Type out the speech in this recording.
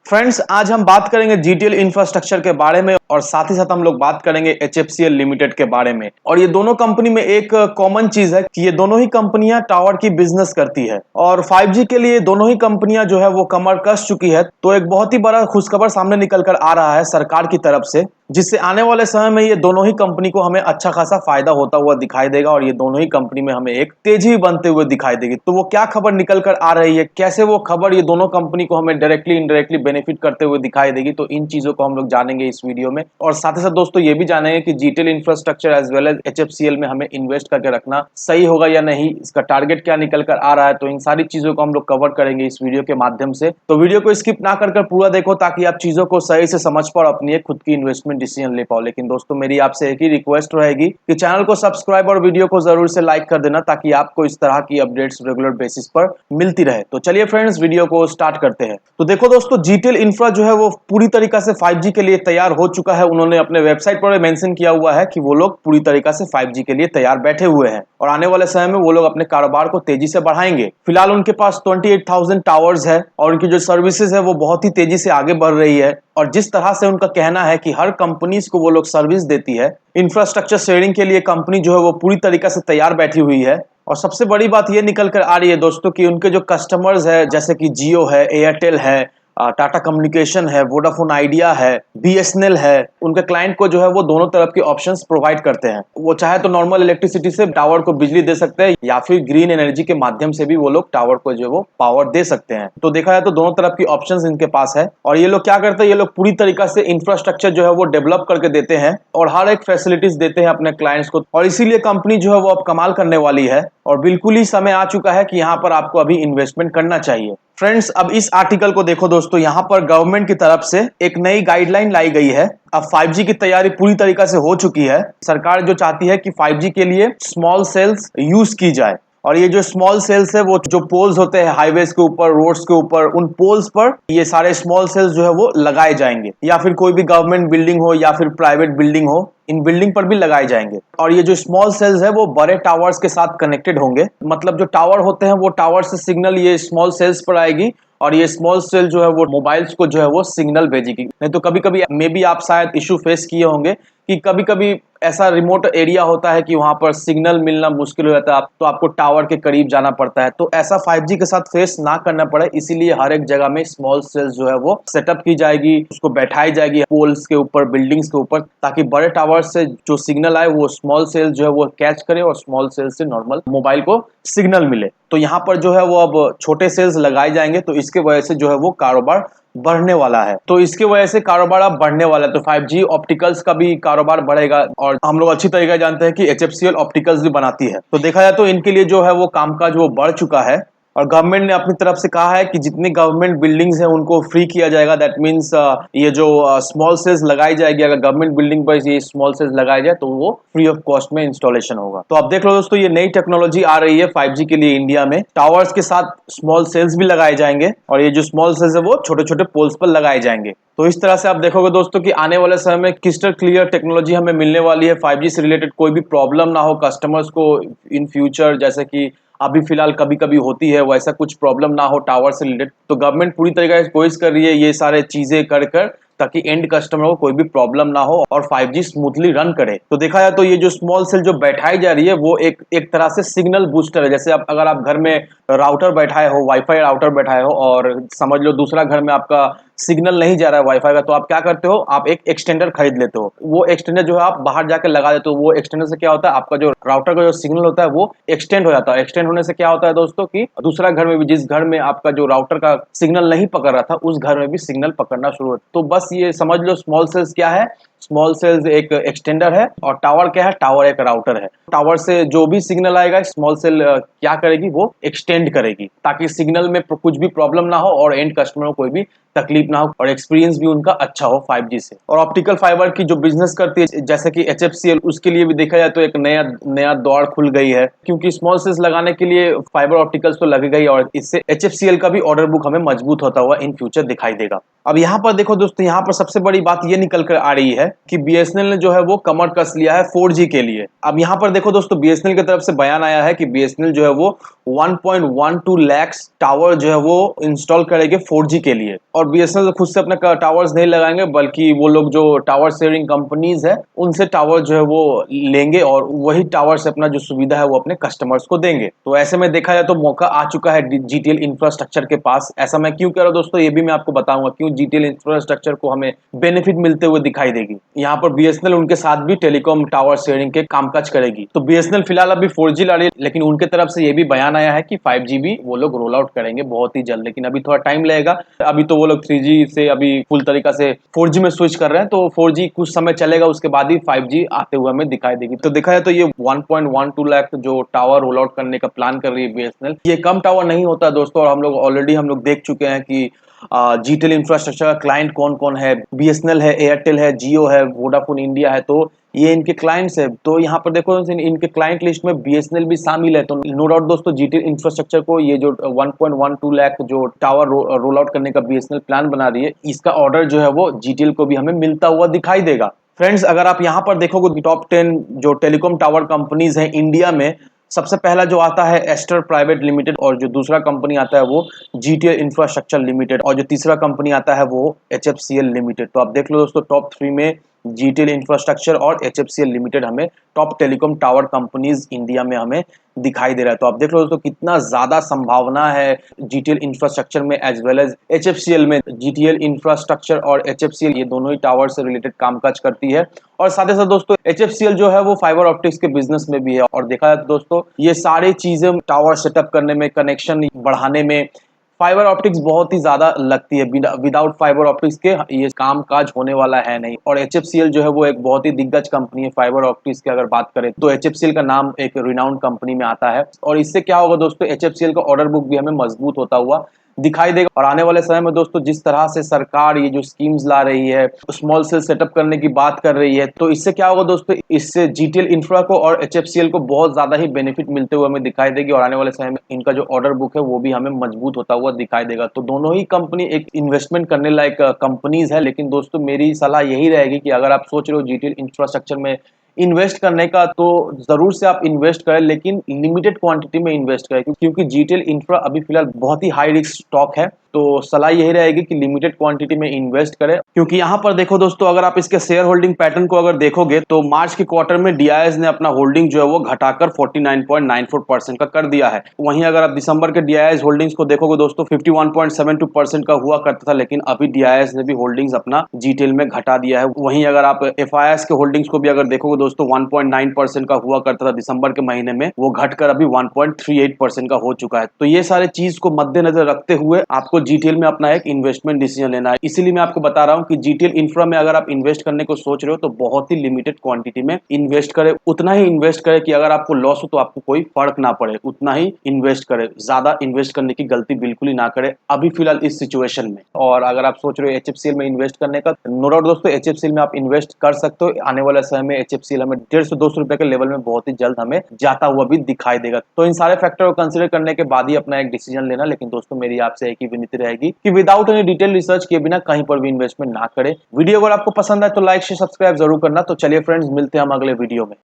Friends, आज हम बात करेंगे जीटीएल इंफ्रास्ट्रक्चर के बारे में और साथ ही साथ हम लोग बात करेंगे एचएफसीएल लिमिटेड के बारे में। और ये दोनों कंपनी में एक कॉमन चीज है कि ये दोनों ही कंपनियां टावर की बिजनेस करती है और 5G के लिए दोनों ही कंपनियां जो है वो कमर कस चुकी है। तो एक बहुत ही बड़ा खुशखबर सामने निकल कर आ रहा है सरकार की तरफ से, जिससे आने वाले समय में ये दोनों ही कंपनी को हमें अच्छा खासा फायदा होता हुआ दिखाई देगा और ये दोनों ही कंपनी में हमें एक तेजी बनते हुए दिखाई देगी। तो वो क्या खबर निकल कर आ रही है, कैसे वो खबर ये दोनों कंपनी को हमें डायरेक्टली इनडायरेक्टली बेनिफिट करते हुए दिखाई देगी, तो इन चीजों को हम लोग जानेंगे इस वीडियो में। और साथ ही साथ दोस्तों ये भी जानेंगे कि GTL infrastructure as well as HFCL में हमें इन्वेस्ट करके रखना सही होगा या नहीं, इसका टारगेट क्या निकल कर आ रहा है। तो इन सारी चीजों को हम लोग कवर करेंगे इस वीडियो के माध्यम से। तो वीडियो को स्किप ना कर पूरा देखो ताकि आप चीजों को सही से समझ पाओ, अपनी एक खुद की इन्वेस्टमेंट डिसीजन ले पाओ। लेकिन दोस्तों मेरी आपसे एक ही रिक्वेस्ट रहेगी कि चैनल को सब्सक्राइब और वीडियो को जरूर से लाइक कर देना ताकि आपको इस तरह की अपडेट्स रेगुलर बेसिस पर मिलती रहे। तो चलिए फ्रेंड्स, वीडियो को स्टार्ट करते हैं। तो देखो दोस्तों, जीटीएल इंफ्रा जो है वो पूरी तरीका से 5G के लिए तैयार हो चुका है। उन्होंने अपने वेबसाइट पर मेंशन किया हुआ है कि वो लोग पूरी तरीका से 5G के लिए तैयार बैठे हुए हैं और आने वाले समय में वो लोग अपने कारोबार को तेजी से बढ़ाएंगे। फिलहाल उनके पास 28,000 टावर्स है और उनकी जो सर्विसेज है वो बहुत ही तेजी से आगे बढ़ रही है। और जिस तरह से उनका कहना है कि हर कंपनीज को वो लोग सर्विस देती है, इंफ्रास्ट्रक्चर शेयरिंग के लिए कंपनी जो है वो पूरी तरीके से तैयार बैठी हुई है। और सबसे बड़ी बात ये निकल कर आ रही है दोस्तों कि उनके जो कस्टमर्स है, जैसे कि जियो है, एयरटेल है, टाटा कम्युनिकेशन है, वोडाफोन आइडिया है, बीएसएनएल है, उनके क्लाइंट को जो है वो दोनों तरफ के ऑप्शंस प्रोवाइड करते हैं। वो चाहे तो नॉर्मल इलेक्ट्रिसिटी से टावर को बिजली दे सकते हैं या फिर ग्रीन एनर्जी के माध्यम से भी वो लोग टावर को जो है वो पावर दे सकते हैं। तो देखा जाए तो दोनों तरफ की ऑप्शंस इनके पास है। और ये लोग क्या करते हैं, ये लोग पूरी तरीका से इंफ्रास्ट्रक्चर जो है वो डेवलप करके देते हैं और हर एक फैसिलिटीज देते हैं अपने क्लाइंट्स को। और इसीलिए कंपनी जो है वो अब कमाल करने वाली है और बिल्कुल ही समय आ चुका है कि यहाँ पर आपको अभी इन्वेस्टमेंट करना चाहिए। फ्रेंड्स, अब इस आर्टिकल को देखो दोस्तों, यहाँ पर गवर्नमेंट की तरफ से एक नई गाइडलाइन लाई गई है। अब 5G की तैयारी पूरी तरीके से हो चुकी है। सरकार जो चाहती है कि 5G के लिए स्मॉल सेल्स यूज की जाए और ये जो स्मॉल सेल्स है वो जो पोल्स होते हैं हाईवेज के ऊपर, रोड्स के ऊपर, उन पोल्स पर ये सारे स्मॉल सेल्स जो है वो लगाए जाएंगे या फिर कोई भी गवर्नमेंट बिल्डिंग हो या फिर प्राइवेट बिल्डिंग हो, इन बिल्डिंग पर भी लगाए जाएंगे। और ये जो स्मॉल सेल्स है वो बड़े टावर्स के साथ कनेक्टेड होंगे। मतलब जो टावर होते हैं वो टावर से सिग्नल ये स्मॉल सेल्स पर आएगी और ये स्मॉल सेल जो है वो मोबाइल्स को जो है वो सिग्नल भेजेगी। नहीं तो कभी कभी मे बी आप शायद इशू फेस किए होंगे कि कभी कभी ऐसा रिमोट एरिया होता है कि वहां पर सिग्नल मिलना मुश्किल हो जाता है, तो आपको टावर के करीब जाना पड़ता है। तो ऐसा 5G के साथ फेस ना करना पड़े, इसीलिए हर एक जगह में स्मॉल सेल्स जो है वो सेटअप की जाएगी, उसको बैठाई जाएगी पोल्स के ऊपर, बिल्डिंग्स के ऊपर, ताकि बड़े टावर से जो सिग्नल आए वो स्मॉल सेल जो है वो कैच करे और स्मॉल सेल से नॉर्मल मोबाइल को सिग्नल मिले। तो यहाँ पर जो है वो अब छोटे सेल्स लगाए जाएंगे, तो इसके वजह से जो है वो कारोबार बढ़ने वाला है। तो इसके वजह से कारोबार अब बढ़ने वाला है। तो 5G ऑप्टिकल्स का भी कारोबार बढ़ेगा और हम लोग अच्छी तरीके जानते हैं कि एचएफसीएल ऑप्टिकल्स भी बनाती है। तो देखा जाए तो इनके लिए जो है वो कामकाज वो बढ़ चुका है और गवर्नमेंट ने अपनी तरफ से कहा है कि जितनी गवर्नमेंट बिल्डिंग्स हैं उनको फ्री किया जाएगा। दैट मीन्स ये जो स्मॉल सेल्स लगाई जाएगी, अगर गवर्नमेंट बिल्डिंग पर ये स्मॉल सेल्स लगाई जाए तो वो फ्री ऑफ कॉस्ट में इंस्टॉलेशन होगा। तो अब देख लो दोस्तों, ये नई टेक्नोलॉजी आ रही है 5G के लिए इंडिया में। टावर्स के साथ स्मॉल सेल्स भी लगाए जाएंगे और ये जो स्मॉल सेल्स है वो छोटे छोटे पोल्स पर लगाए जाएंगे। तो इस तरह से आप देखोगे दोस्तों कि आने वाले समय में क्रिस्टल क्लियर टेक्नोलॉजी हमें मिलने वाली है। 5G से रिलेटेड कोई भी प्रॉब्लम ना हो कस्टमर्स को इन फ्यूचर, जैसे कि अभी फिलहाल कभी कभी होती है, वैसा कुछ प्रॉब्लम ना हो टावर से रिलेटेड। तो गवर्नमेंट पूरी तरीके से कोशिश कर रही है ये सारे चीजें कर ताकि एंड कस्टमर को कोई भी प्रॉब्लम ना हो और 5G स्मूथली रन करे। तो देखा जाए तो ये जो स्मॉल सेल जो बैठाई जा रही है वो एक तरह से सिग्नल बूस्टर है। जैसे अगर आप घर में राउटर बैठाए हो, वाईफाई राउटर बैठाए हो और समझ लो दूसरा घर में आपका सिग्नल नहीं जा रहा है वाईफाई का, तो आप क्या करते हो, आप एक एक्सटेंडर खरीद लेते हो। वो एक्सटेंडर जो है आप बाहर जाकर लगा देते हो। वो एक्सटेंडर से क्या होता है, आपका जो राउटर का जो सिग्नल होता है वो एक्सटेंड हो जाता है। एक्सटेंड होने से क्या होता है दोस्तों कि दूसरा घर में भी, जिस घर में आपका जो राउटर का सिग्नल नहीं पकड़ रहा था, उस घर में भी सिग्नल पकड़ना शुरू होता है। तो बस ये समझ लो स्मॉल सेल्स क्या है, स्मॉल सेल्स एक एक्सटेंडर है और टावर क्या है, टावर एक राउटर है। टावर से जो भी सिग्नल आएगा स्मॉल सेल क्या करेगी, वो एक्सटेंड करेगी ताकि सिग्नल में कुछ भी प्रॉब्लम ना हो और एंड कस्टमर को कोई भी तकलीफ ना हो और एक्सपीरियंस भी उनका अच्छा हो 5G से। और ऑप्टिकल फाइबर की जो बिजनेस करती है जैसे कि एचएफसीएल, उसके लिए भी देखा जाए तो एक नया दौड़ खुल गई है, क्योंकि स्मॉल सेल्स लगाने के लिए फाइबर ऑप्टिकल्स तो लगेगा ही और इससे एचएफसीएल का भी ऑर्डर बुक हमें मजबूत होता हुआ इन फ्यूचर दिखाई देगा। अब यहाँ पर देखो दोस्तों, यहाँ पर सबसे बड़ी बात ये निकल कर आ रही है है कि बीएसएनएल ने जो है वो कमर कस लिया है 4G के लिए। अब यहाँ पर देखो दोस्तों, बीएसएनएल की तरफ से बयान आया है कि बीएसएनएल जो है वो 1.12 लाख टावर जो है वो इंस्टॉल करेंगे 4G के लिए। और बीएसएनएल खुद से अपने टावर्स नहीं लगाएंगे, बल्कि वो लोग जो टावर शेयरिंग कंपनीज है उनसे टावर जो है वो लेंगे और वही टावर से अपना जो सुविधा है वो अपने कस्टमर्स को देंगे। तो ऐसे में देखा जाए तो मौका आ चुका है जीटीएल इंफ्रास्ट्रक्चर के पास। ऐसा मैं क्यों कह रहा हूँ दोस्तों, ये भी मैं आपको बताऊंगा क्यों जीटीएल इंफ्रास्ट्रक्चर को हमें बेनिफिट मिलते हुए दिखाई देगी। यहाँ पर बीएसएनएल उनके साथ भी टेलीकॉम टावर शेयरिंग के कामकाज करेगी। तो बीएसएनएल फिलहाल अभी 4G ला रही है, लेकिन उनके तरफ से ये भी बयान आया है कि 5G भी वो लोग रोल आउट करेंगे बहुत ही जल्द, लेकिन अभी थोड़ा टाइम लगेगा। अभी तो वो लोग 3G से अभी फुल तरीका से 4G में स्विच कर रहे हैं, तो 4G कुछ समय चलेगा, उसके बाद ही 5G आते हुए हमें दिखाई देगी। तो देखा जाए तो ये 1.12 लाख जो टावर रोल आउट करने का प्लान कर रही है बीएसएनएल, ये कम टावर नहीं होता दोस्तों। और हम लोग ऑलरेडी देख चुके हैं कि जीटेल इंफ्रास्ट्रक्चर का क्लाइंट कौन कौन है। बीएसएनएल है, एयरटेल है, जियो है, वोडाफोन इंडिया है, तो ये इनके क्लाइंट्स है। तो यहाँ पर देखो इनके क्लाइंट लिस्ट में बीएसएनएल भी शामिल है। तो नो डाउट दोस्तों, जीटेल इंफ्रास्ट्रक्चर को ये जो 1.12 लाख जो टावर रोल आउट करने का बीएसएनएल प्लान बना रही है, इसका ऑर्डर जो है वो जीटेल को भी हमें मिलता हुआ दिखाई देगा। फ्रेंड्स, अगर आप यहाँ पर देखोगे टॉप 10 जो टेलीकॉम टावर कंपनीज हैं इंडिया में, सबसे पहला जो आता है एस्टर प्राइवेट लिमिटेड, और जो दूसरा कंपनी आता है वो जीटीएल इंफ्रास्ट्रक्चर लिमिटेड, और जो तीसरा कंपनी आता है वो एचएफसीएल लिमिटेड। तो आप देख लो दोस्तों, टॉप 3 में जीटीएल इंफ्रास्ट्रक्चर और एचएफसीएल लिमिटेड हमें top telecom tower companies India में हमें दिखाई दे रहा है। तो आप देख लो दोस्तों, कितना ज्यादा संभावना है जीटीएल इंफ्रास्ट्रक्चर में एज वेल एज एचएफसीएल में। जीटीएल इंफ्रास्ट्रक्चर और एचएफसीएल ये दोनों ही टावर से रिलेटेड कामकाज करती है। और साथ ही साथ दोस्तों, एचएफसीएल जो है वो फाइबर ऑप्टिक्स के बिजनेस में भी है। और देखा जाए तो दोस्तों, ये सारी चीजें टावर सेटअप करने में, कनेक्शन बढ़ाने में फाइबर ऑप्टिक्स बहुत ही ज्यादा लगती है। विदाउट फाइबर ऑप्टिक्स के ये काम काज होने वाला है नहीं। और एचएफसीएल जो है वो एक बहुत ही दिग्गज कंपनी है फाइबर ऑप्टिक्स की। अगर बात करें तो एचएफसीएल का नाम एक रिनाउंड कंपनी में आता है। और इससे क्या होगा दोस्तों, एचएफसीएल का ऑर्डर बुक भी हमें मजबूत होता हुआ दिखाई देगा। और आने वाले समय में दोस्तों, जिस तरह से सरकार ये जो स्कीम्स ला रही है, स्मॉल सेल सेटअप करने की बात कर रही है, तो इससे क्या होगा दोस्तों, इससे जीटीएल इंफ्रा को और एचएफसीएल को बहुत ज्यादा ही बेनिफिट मिलते हुए हमें दिखाई देगी। और आने वाले समय में इनका जो ऑर्डर बुक है वो भी हमें मजबूत होता हुआ दिखाई देगा। तो दोनों ही कंपनी एक इन्वेस्टमेंट करने लायक कंपनीज है। लेकिन दोस्तों, मेरी सलाह यही रहेगी कि अगर आप सोच रहे हो जीटीएल इंफ्रास्ट्रक्चर में इन्वेस्ट करने का, तो जरूर से आप इन्वेस्ट करें, लेकिन लिमिटेड क्वांटिटी में इन्वेस्ट करें, क्योंकि जीटीएल इंफ्रा अभी फिलहाल बहुत ही हाई रिस्क स्टॉक है। तो सलाह यही रहेगी कि लिमिटेड क्वांटिटी में इन्वेस्ट करें। क्योंकि यहाँ पर देखो दोस्तों, अगर आप इसके शेयर होल्डिंग पैटर्न को अगर देखोगे तो मार्च के क्वार्टर में डीआईएस ने अपना होल्डिंग जो है वो घटाकर 49.94% का कर दिया है। वहीं अगर आप दिसंबर के डीआईएस होल्डिंग्स को देखोगे दोस्तों, 51.72% का हुआ करता था, लेकिन अभी डीआईएस ने भी होल्डिंग्स अपना जीटीएल में घटा दिया है। वहीं अगर आप एफआईएस के होल्डिंग्स को भी अगर देखोगे दोस्तों, 1.9% का हुआ करता था दिसंबर के महीने में, वो घटकर अभी 1.38% का हो चुका है। तो ये सारे चीज को मद्देनजर रखते हुए आपको जीटीएल में अपना एक इन्वेस्टमेंट डिसीजन लेना है। इसीलिए मैं आपको बता रहा हूं कि जीटीएल इंफ्रा में अगर आप इन्वेस्ट करने को सोच रहे हो तो बहुत ही लिमिटेड क्वांटिटी में इन्वेस्ट करें। उतना ही इन्वेस्ट करें कि अगर आपको लॉस हो तो आपको कोई फर्क ना पड़े, उतना ही इन्वेस्ट करें। ज्यादा इन्वेस्ट करने की गलती बिल्कुल ही ना करें अभी फिलहाल इस सिचुएशन में। और अगर आप सोच रहे हो एचएफसीएल में इन्वेस्ट करने का, नो डाउट दोस्तों, एचएफसीएल में आप इन्वेस्ट कर सकते हो। आने वाले समय में एचएफसीएल हमें 150-200 रुपए के लेवल में बहुत ही जल्द हमें जाता हुआ भी दिखाई देगा। तो इन सारे फैक्टर को कंसिडर करने के बाद ही अपना एक डिसीजन लेना। लेकिन दोस्तों, मेरी आपसे एक ही विनती रहेगी कि विदाउट एनी डिटेल रिसर्च किए बिना कहीं पर भी इन्वेस्टमेंट ना करें। वीडियो अगर आपको पसंद आए तो लाइक शेयर सब्सक्राइब जरूर करना। तो चलिए फ्रेंड्स, मिलते हैं हम अगले वीडियो में।